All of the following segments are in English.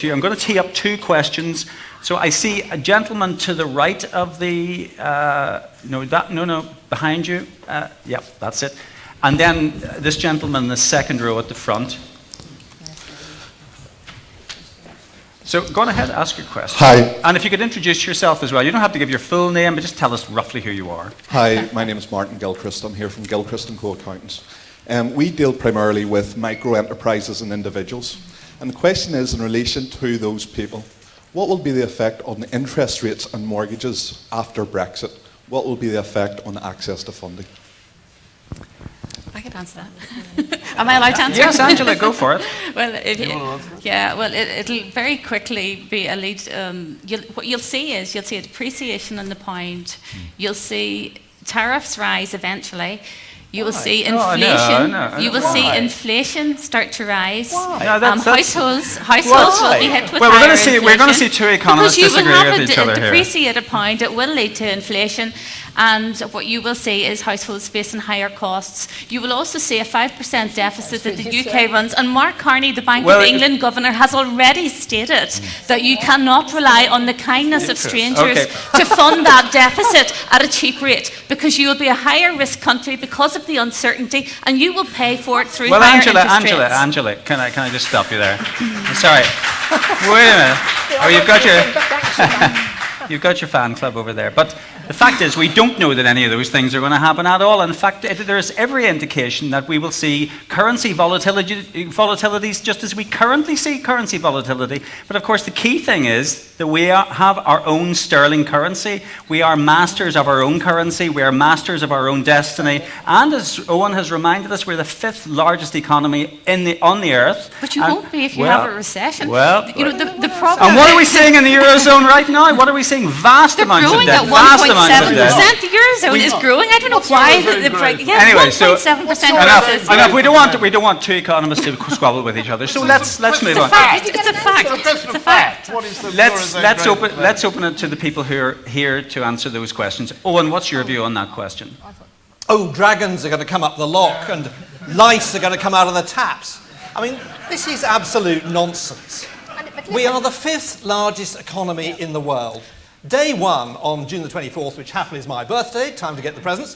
I'm going to tee up two questions. So I see a gentleman to the right of the, behind you. Yep, that's it. And then this gentleman in the second row at the front. So go on ahead, ask your question. Hi. And if you could introduce yourself as well. You don't have to give your full name, but just tell us roughly who you are. Hi, my name is Martin Gilchrist. I'm here from Gilchrist & Co-Accountants. We deal primarily with micro-enterprises and individuals. And the question is, in relation to those people, what will be the effect on the interest rates and mortgages after Brexit? What will be the effect on access to funding? I could answer that. Am I allowed to answer? Yes, Angela, go for it. Well, it'll very quickly be a lead. What you'll see is a depreciation in the pound. You'll see tariffs rise eventually. You will see inflation. You will see inflation start to rise. Households will be hit with higher inflation. We're going to see two economists disagree with each other here. Because you will have a depreciated pound. It will lead to inflation. And what you will see is households facing higher costs. You will also see a 5% deficit that the UK runs. And Mark Carney, the Bank of England governor, has already stated that you cannot rely on the kindness of strangers to fund that deficit at a cheap rate, because you will be a higher risk country because of the uncertainty, and you will pay for it through higher interest rates. Angela, can I just stop you there? Sorry. Wait a minute. Oh, you've got your fan club over there. But the fact is, we don't know that any of those things are going to happen at all. In fact, there is every indication that we will see currency volatilities just as we currently see currency volatility. But of course, the key thing is that we have our own sterling currency. We are masters of our own currency. We are masters of our own destiny. And as Owen has reminded us, we're the 5th largest economy on the earth. But you won't be if you have a recession. Well, the problem. And what are we seeing in the Eurozone right now? What are we seeing? Vast amounts of debt. Vast amounts of debt. 7%. The Eurozone is growing. I don't know why. Anyway, so 1.7%. enough. We don't want two economists to squabble with each other. So let's move on. It's a fact. Let's open it to the people who are here to answer those questions. Owen, what's your view on that question? Oh, dragons are going to come up the lock and lice are going to come out of the taps. I mean, this is absolute nonsense. We are the 5th largest economy in the world. Day one, on June the 24th, which happily is my birthday, time to get the presents,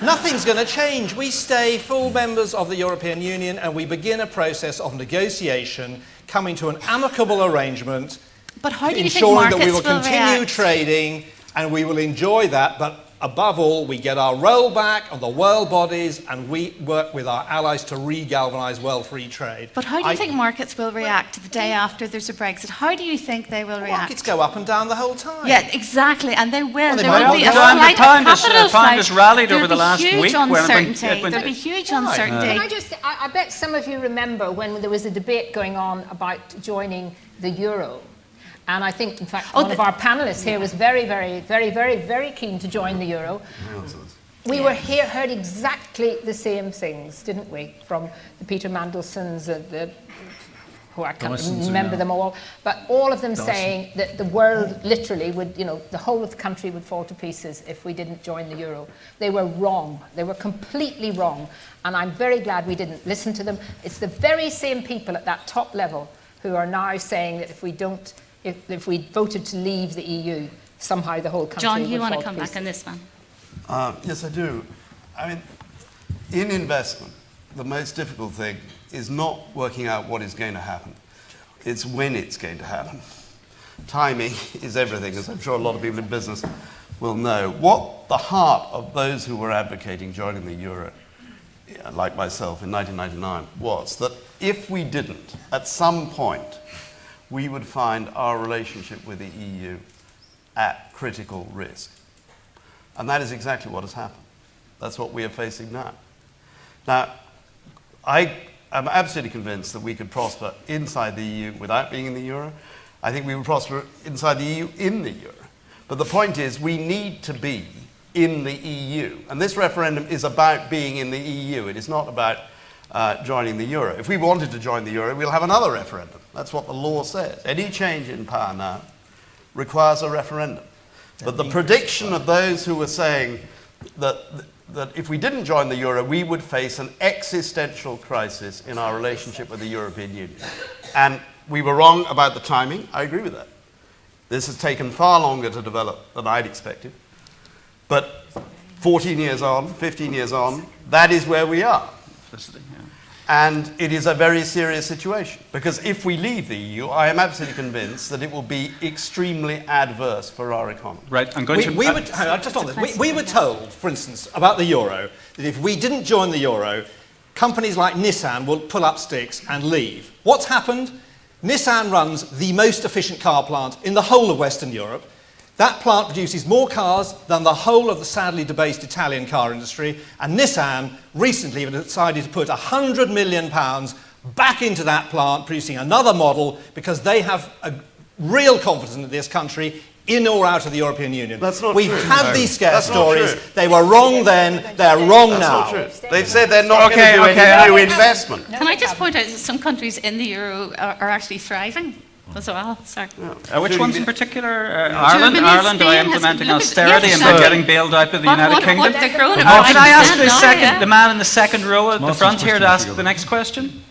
nothing's going to change. We stay full members of the European Union and we begin a process of negotiation, coming to an amicable arrangement, but how do you ensuring think that we will markets continue trading and we will enjoy that. But above all, we get our rollback on the world bodies and we work with our allies to re-galvanise world free trade. But how do you think markets will react the day after there's a Brexit? How do you think they will react? Markets go up and down the whole time. Yeah, exactly, and they will. Well, there will be a flight, a capital flight. Pound has rallied over the last week. There'll be huge uncertainty. I bet some of you remember when there was a debate going on about joining the euro. And I think, in fact, one of our panellists here was very, very, very, very, very keen to join the euro. We heard exactly the same things, didn't we? From the Peter Mandelsons, who I can't remember them all, but all of them saying that the world literally would, the whole of the country would fall to pieces if we didn't join the euro. They were wrong. They were completely wrong. And I'm very glad we didn't listen to them. It's the very same people at that top level who are now saying that if we voted to leave the EU, somehow the whole country would fall to pieces. John, you want to come back on this one? Yes, I do. I mean, in investment, the most difficult thing is not working out what is going to happen. It's when it's going to happen. Timing is everything, as I'm sure a lot of people in business will know. What the heart of those who were advocating joining the euro, like myself in 1999, was that if we didn't, at some point, we would find our relationship with the EU at critical risk. And that is exactly what has happened. That's what we are facing now. Now, I am absolutely convinced that we could prosper inside the EU without being in the euro. I think we would prosper inside the EU in the euro. But the point is, we need to be in the EU. And this referendum is about being in the EU. It is not about joining the euro. If we wanted to join the euro, we'll have another referendum. That's what the law says. Any change in power now requires a referendum. But the prediction of those who were saying that if we didn't join the euro, we would face an existential crisis in our relationship with the European Union. And we were wrong about the timing. I agree with that. This has taken far longer to develop than I'd expected. But 14 years on, 15 years on, that is where we are. And it is a very serious situation, because if we leave the EU, I am absolutely convinced that it will be extremely adverse for our economy. Right, I'm going to... Just on this, we were told, for instance, about the euro, that if we didn't join the euro, companies like Nissan will pull up sticks and leave. What's happened? Nissan runs the most efficient car plant in the whole of Western Europe. That plant produces more cars than the whole of the sadly debased Italian car industry, and Nissan recently decided to put £100 million back into that plant, producing another model, because they have a real confidence in this country, in or out of the European Union. That's not We've true. had these scare That's not stories. true. They were wrong then, they're wrong That's now. not true. They've said they're not going to do Okay, any new investment. Can I just point out that some countries in the euro are actually thriving as well? Sorry. which ones in particular? Germany, Ireland are Spain has- implementing look at- austerity yes, and they're sir. getting bailed out by the United Kingdom. They're growing at Can I ask 5% the now, second, yeah. the man in the second row at the Lots of front here to questions ask to go the next question?